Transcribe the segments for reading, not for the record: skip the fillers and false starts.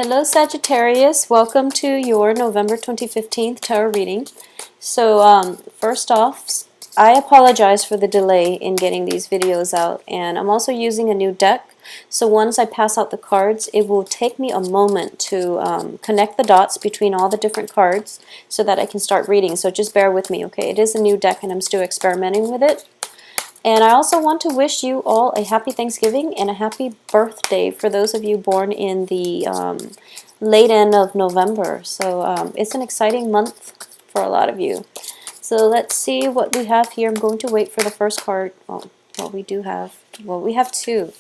Hello Sagittarius, welcome to your November 2015 tarot reading. So first off, I apologize for the delay in getting these videos out, and I'm also using a new deck. So once I pass out the cards, it will take me a moment to connect the dots between all the different cards so that I can start reading. So just bear with me, okay? It is a new deck and I'm still experimenting with it. And I also want to wish you all a happy Thanksgiving and a happy birthday for those of you born in the late end of November. So it's an exciting month for a lot of you. So let's see what we have here. I'm going to wait for the first card. Well, we have two.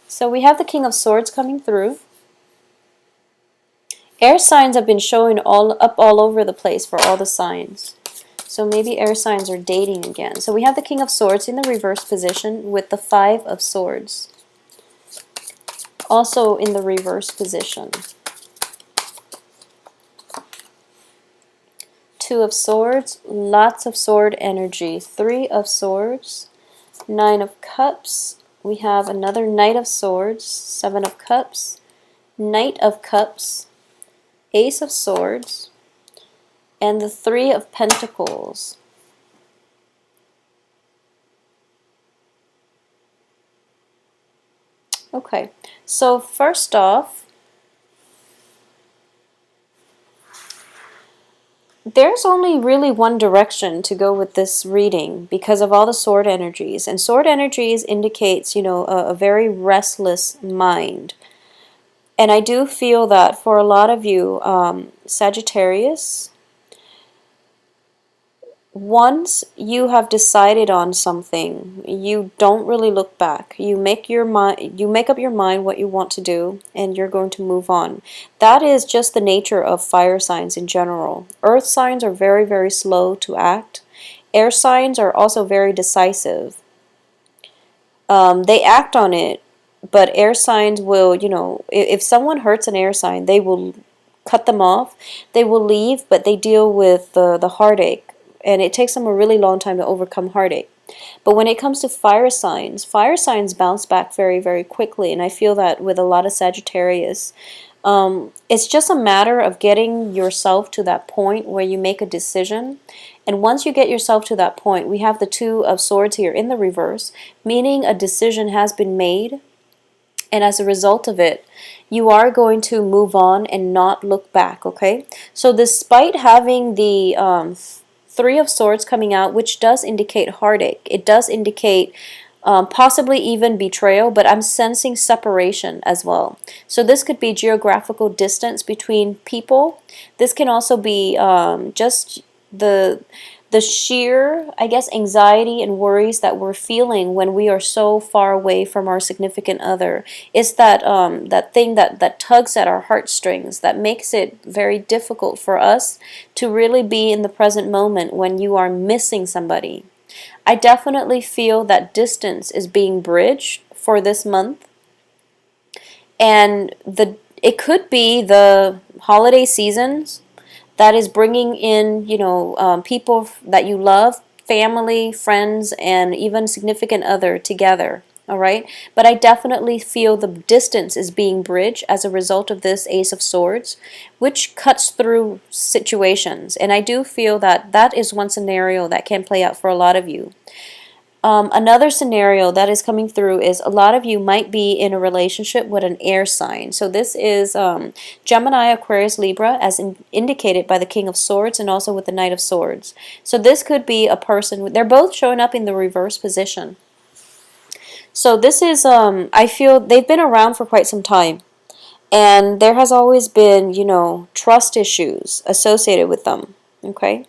So we have the King of Swords coming through. Air signs have been showing all over the place for all the signs. So maybe air signs are dating again. So we have the King of Swords in the reverse position with the Five of Swords. Also in the reverse position. Two of Swords, lots of sword energy. Three of Swords, Nine of Cups. We have another Knight of Swords, Seven of Cups, Knight of Cups, Ace of Swords, and the Three of Pentacles. Okay, so first off, there's only really one direction to go with this reading because of all the sword energies. And sword energies indicates, you know, a very restless mind. And I do feel that for a lot of you, Sagittarius, once you have decided on something, you don't really look back. You make up your mind what you want to do, and you're going to move on. That is just the nature of fire signs in general. Earth signs are very, very slow to act. Air signs are also very decisive. They act on it, but air signs will, you know, if someone hurts an air sign, they will cut them off. They will leave, but they deal with the heartache. And it takes them a really long time to overcome heartache. But when it comes to fire signs bounce back very, very quickly. And I feel that with a lot of Sagittarius. It's just a matter of getting yourself to that point where you make a decision. And once you get yourself to that point, we have the Two of Swords here in the reverse, meaning a decision has been made. And as a result of it, you are going to move on and not look back, okay? So despite having the Three of Swords coming out, which does indicate heartache. It does indicate possibly even betrayal, but I'm sensing separation as well. So this could be geographical distance between people. This can also be just the sheer, I guess, anxiety and worries that we're feeling when we are so far away from our significant other. It's that that thing that tugs at our heartstrings, that makes it very difficult for us to really be in the present moment when you are missing somebody. I definitely feel that distance is being bridged for this month. And it could be the holiday seasons that is bringing in, you know, people that you love, family, friends, and even significant other together, all right? But I definitely feel the distance is being bridged as a result of this Ace of Swords, which cuts through situations. And I do feel that that is one scenario that can play out for a lot of you. Another scenario that is coming through is a lot of you might be in a relationship with an air sign. So this is Gemini, Aquarius, Libra, as indicated by the King of Swords and also with the Knight of Swords. So this could be a person, they're both showing up in the reverse position. So this is, I feel they've been around for quite some time. And there has always been, you know, trust issues associated with them, okay?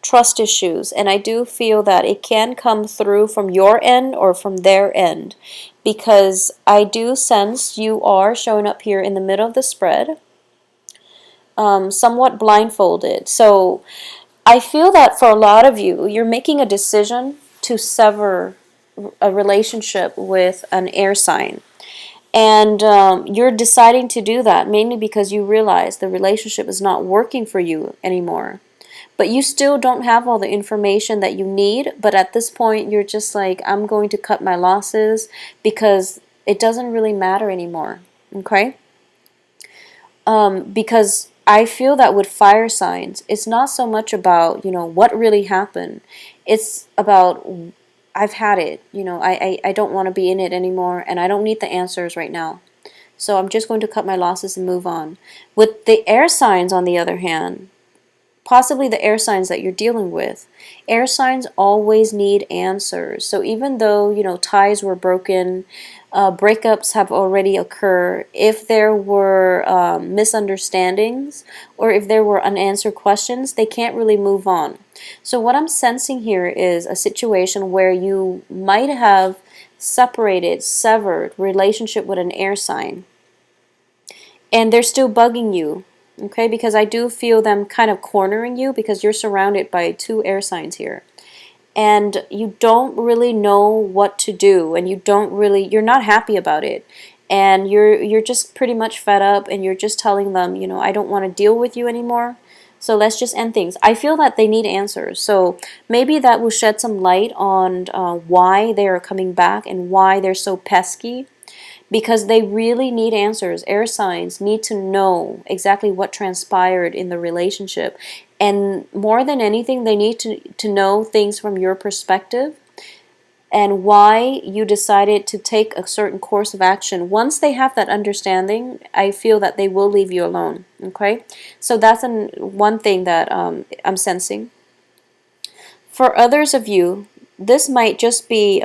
Trust issues, and I do feel that it can come through from your end or from their end, because I do sense you are showing up here in the middle of the spread, somewhat blindfolded. So I feel that for a lot of you, you're making a decision to sever a relationship with an air sign. And you're deciding to do that mainly because you realize the relationship is not working for you anymore. But you still don't have all the information that you need. But at this point, you're just like, I'm going to cut my losses because it doesn't really matter anymore. Okay? Because I feel that with fire signs, it's not so much about, what really happened. It's about, I've had it. I don't want to be in it anymore, and I don't need the answers right now. So I'm just going to cut my losses and move on. With the air signs, on the other hand, possibly the air signs that you're dealing with. Air signs always need answers. So even though, ties were broken, breakups have already occurred, if there were misunderstandings or if there were unanswered questions, they can't really move on. So what I'm sensing here is a situation where you might have separated, severed relationship with an air sign, and they're still bugging you. Okay, because I do feel them kind of cornering you because you're surrounded by two air signs here. And you don't really know what to do, and you're not happy about it. And you're just pretty much fed up, and you're just telling them, I don't want to deal with you anymore. So let's just end things. I feel that they need answers. So maybe that will shed some light on why they are coming back and why they're so pesky, because they really need answers. Air signs need to know exactly what transpired in the relationship. And more than anything, they need to know things from your perspective and why you decided to take a certain course of action. Once they have that understanding, I feel that they will leave you alone. Okay? So that's one thing that I'm sensing. For others of you, this might just be...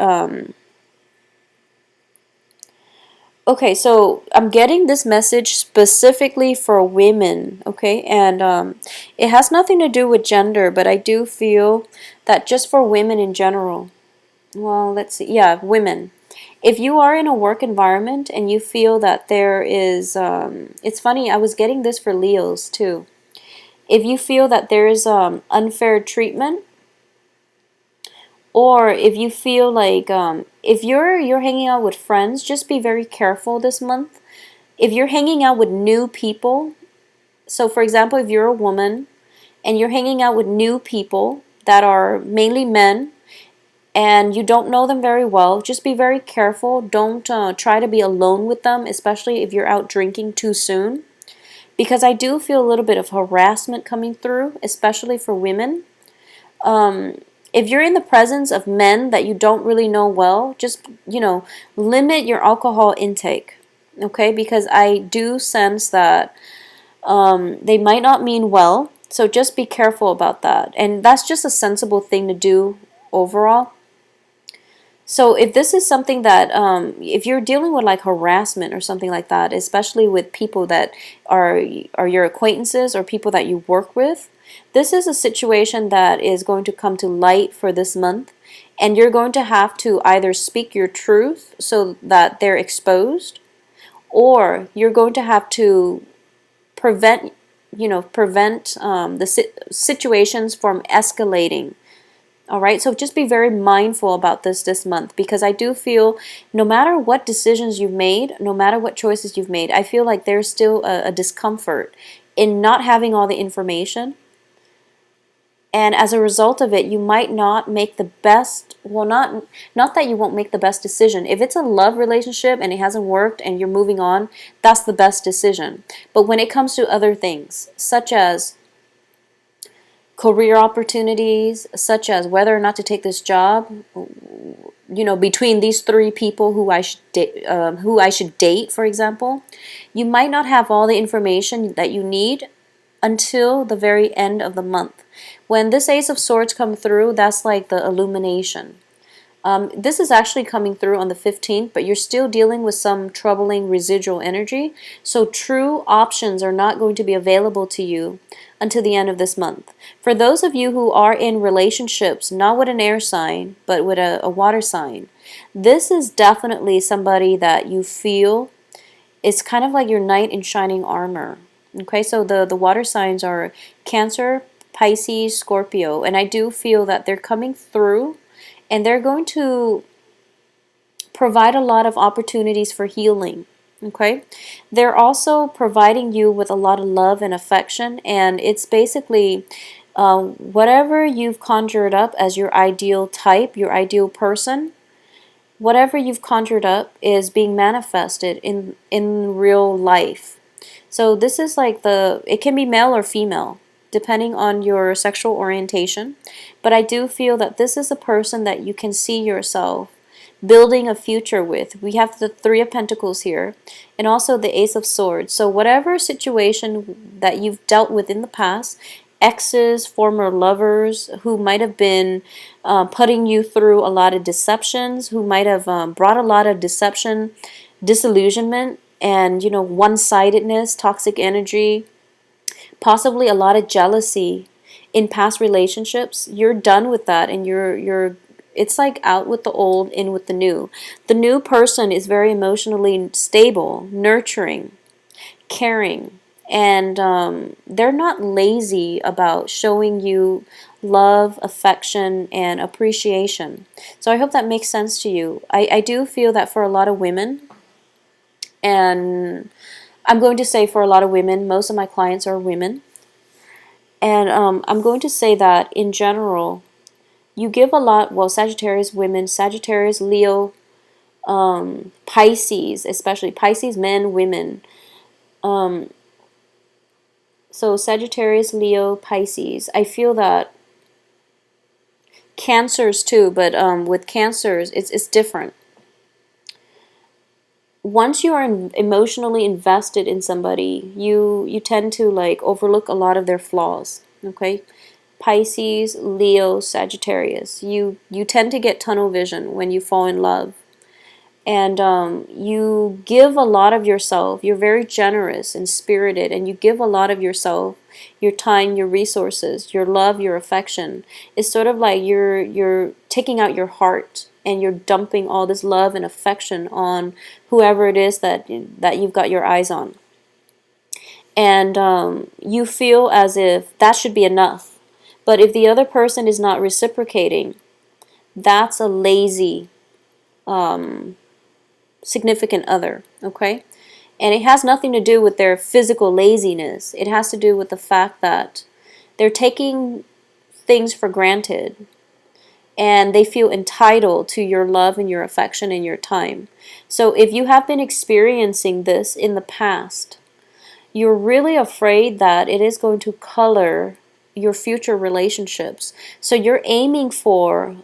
Okay, so I'm getting this message specifically for women, okay? And it has nothing to do with gender, but I do feel that just for women in general. Well, let's see. Yeah, women. If you are in a work environment and you feel that there is, it's funny, I was getting this for Leos too. If you feel that there is unfair treatment, or if you feel like if you're hanging out with friends, just be very careful this month. If you're hanging out with new people, so for example, if you're a woman and you're hanging out with new people that are mainly men and you don't know them very well, just be very careful. Don't try to be alone with them, especially if you're out drinking too soon, because I do feel a little bit of harassment coming through, especially for women. If you're in the presence of men that you don't really know well, just, limit your alcohol intake, okay? Because I do sense that they might not mean well, so just be careful about that. And that's just a sensible thing to do overall. So if this is something that, if you're dealing with like harassment or something like that, especially with people that are your acquaintances or people that you work with, this is a situation that is going to come to light for this month. And you're going to have to either speak your truth so that they're exposed, or you're going to have to prevent the situations from escalating. All right, so just be very mindful about this month, because I do feel no matter what decisions you've made, no matter what choices you've made, I feel like there's still a discomfort in not having all the information. And as a result of it, you might not make the best, well, not that you won't make the best decision. If it's a love relationship and it hasn't worked and you're moving on, that's the best decision. But when it comes to other things, such as career opportunities, such as whether or not to take this job, between these three people who I should date, for example, you might not have all the information that you need until the very end of the month. When this Ace of Swords come through, that's like the illumination. This is actually coming through on the 15th, but you're still dealing with some troubling residual energy. So true options are not going to be available to you until the end of this month. For those of you who are in relationships, not with an air sign, but with a water sign, this is definitely somebody that you feel is kind of like your knight in shining armor. Okay, so the water signs are Cancer, Pisces, Scorpio, and I do feel that they're coming through and they're going to provide a lot of opportunities for healing. Okay, they're also providing you with a lot of love and affection, and it's basically whatever you've conjured up as your ideal type, your ideal person, whatever you've conjured up is being manifested in real life. So this is like it can be male or female, depending on your sexual orientation. But I do feel that this is a person that you can see yourself building a future with. We have the Three of Pentacles here, and also the Ace of Swords. So whatever situation that you've dealt with in the past, exes, former lovers who might have been putting you through a lot of deceptions, who might have brought a lot of deception, disillusionment, and one-sidedness, toxic energy, possibly a lot of jealousy in past relationships. You're done with that, and you're it's like out with the old, in with the new. The new person is very emotionally stable, nurturing, caring, and they're not lazy about showing you love, affection, and appreciation. So I hope that makes sense to you. I do feel that for a lot of women, and I'm going to say for a lot of women, most of my clients are women, and I'm going to say that in general, you give a lot, well, Sagittarius women, Sagittarius, Leo, Pisces, especially Pisces men, women. So Sagittarius, Leo, Pisces. I feel that Cancers too, but with Cancers, it's different. Once you are emotionally invested in somebody, you tend to like overlook a lot of their flaws. Okay, Pisces, Leo, Sagittarius. You tend to get tunnel vision when you fall in love. And you give a lot of yourself. You're very generous and spirited, and you give a lot of yourself, your time, your resources, your love, your affection. It's sort of like you're taking out your heart, and you're dumping all this love and affection on whoever it is that you've got your eyes on. And you feel as if that should be enough. But if the other person is not reciprocating, that's a lazy significant other, okay? And it has nothing to do with their physical laziness. It has to do with the fact that they're taking things for granted, and they feel entitled to your love and your affection and your time. So if you have been experiencing this in the past, you're really afraid that it is going to color your future relationships. So you're aiming for,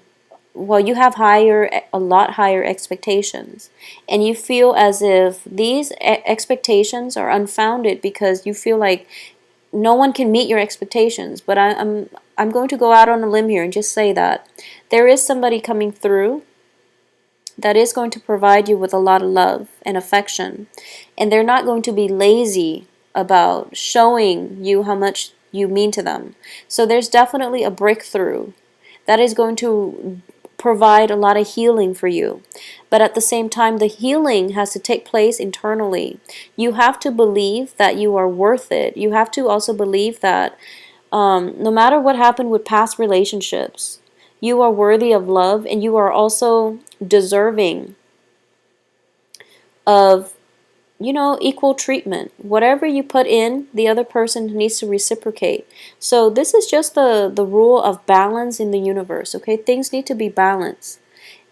well, you have a lot higher expectations, and you feel as if these expectations are unfounded because you feel like no one can meet your expectations. But I'm going to go out on a limb here and just say that there is somebody coming through that is going to provide you with a lot of love and affection, and they're not going to be lazy about showing you how much you mean to them. So there's definitely a breakthrough that is going to provide a lot of healing for you. But at the same time, the healing has to take place internally. You have to believe that you are worth it. You have to also believe that no matter what happened with past relationships, you are worthy of love, and you are also deserving of equal treatment. Whatever you put in, the other person needs to reciprocate. So this is just the rule of balance in the universe, okay? Things need to be balanced.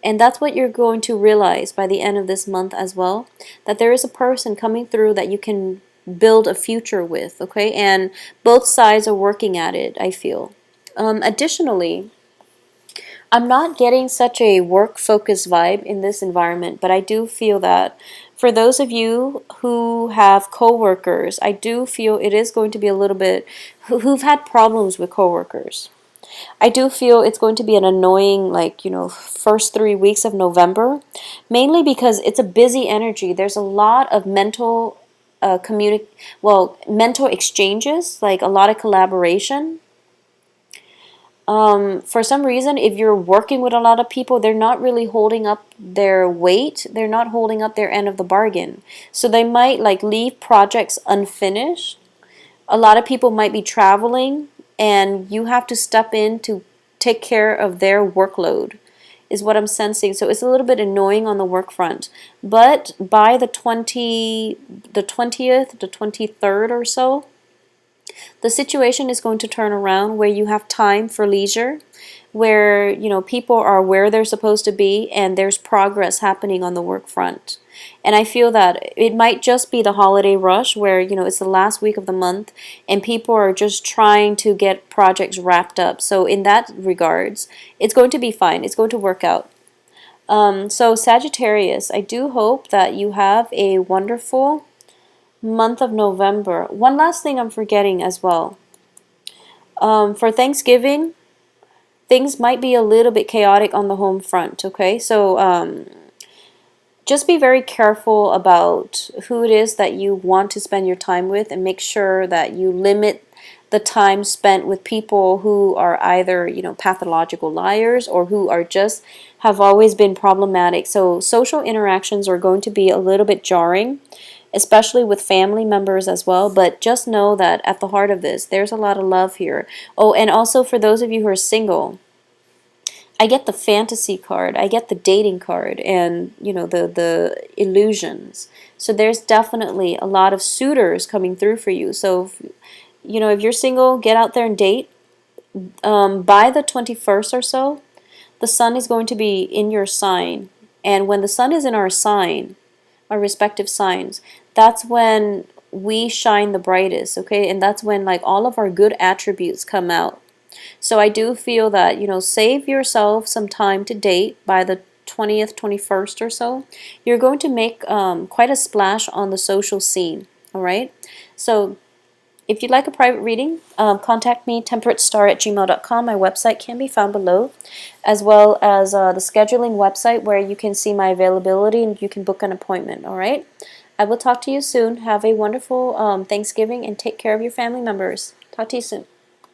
And that's what you're going to realize by the end of this month as well, that there is a person coming through that you can build a future with, okay? And both sides are working at it, I feel. Additionally, I'm not getting such a work-focused vibe in this environment, but I do feel that for those of you who have coworkers, I do feel it is going to be a little bit, who've had problems with coworkers. I do feel it's going to be an annoying, first 3 weeks of November, mainly because it's a busy energy. There's a lot of mental mental exchanges, like a lot of collaboration. For some reason, if you're working with a lot of people, they're not really holding up their weight. They're not holding up their end of the bargain. So they might leave projects unfinished. A lot of people might be traveling, and you have to step in to take care of their workload, is what I'm sensing. So it's a little bit annoying on the work front. But by the 20th, the 23rd or so, the situation is going to turn around where you have time for leisure, where, you know, people are where they're supposed to be and there's progress happening on the work front. And I feel that it might just be the holiday rush where, you know, it's the last week of the month and people are just trying to get projects wrapped up. So in that regards, it's going to be fine. It's going to work out. So Sagittarius, I do hope that you have a wonderful month of November. One last thing I'm forgetting as well. For Thanksgiving, things might be a little bit chaotic on the home front, okay? So just be very careful about who it is that you want to spend your time with and make sure that you limit the time spent with people who are either, you know, pathological liars or who are just have always been problematic. So social interactions are going to be a little bit jarring, especially with family members as well, but just know that at the heart of this, there's a lot of love here. Oh, and also for those of you who are single, I get the fantasy card, I get the dating card, and you know the illusions. So there's definitely a lot of suitors coming through for you. So if, you know, if you're single, get out there and date. By the 21st or so, the sun is going to be in your sign, and when the sun is in our sign, our respective signs, that's when we shine the brightest. Okay, and that's when like all of our good attributes come out. So I do feel that, you know, save yourself some time to date by the 20th, 21st or so. You're going to make quite a splash on the social scene, all right? So if you'd like a private reading, contact me, temperatestar@gmail.com. My website can be found below, as well as the scheduling website where you can see my availability and you can book an appointment, all right? I will talk to you soon. Have a wonderful Thanksgiving and take care of your family members. Talk to you soon.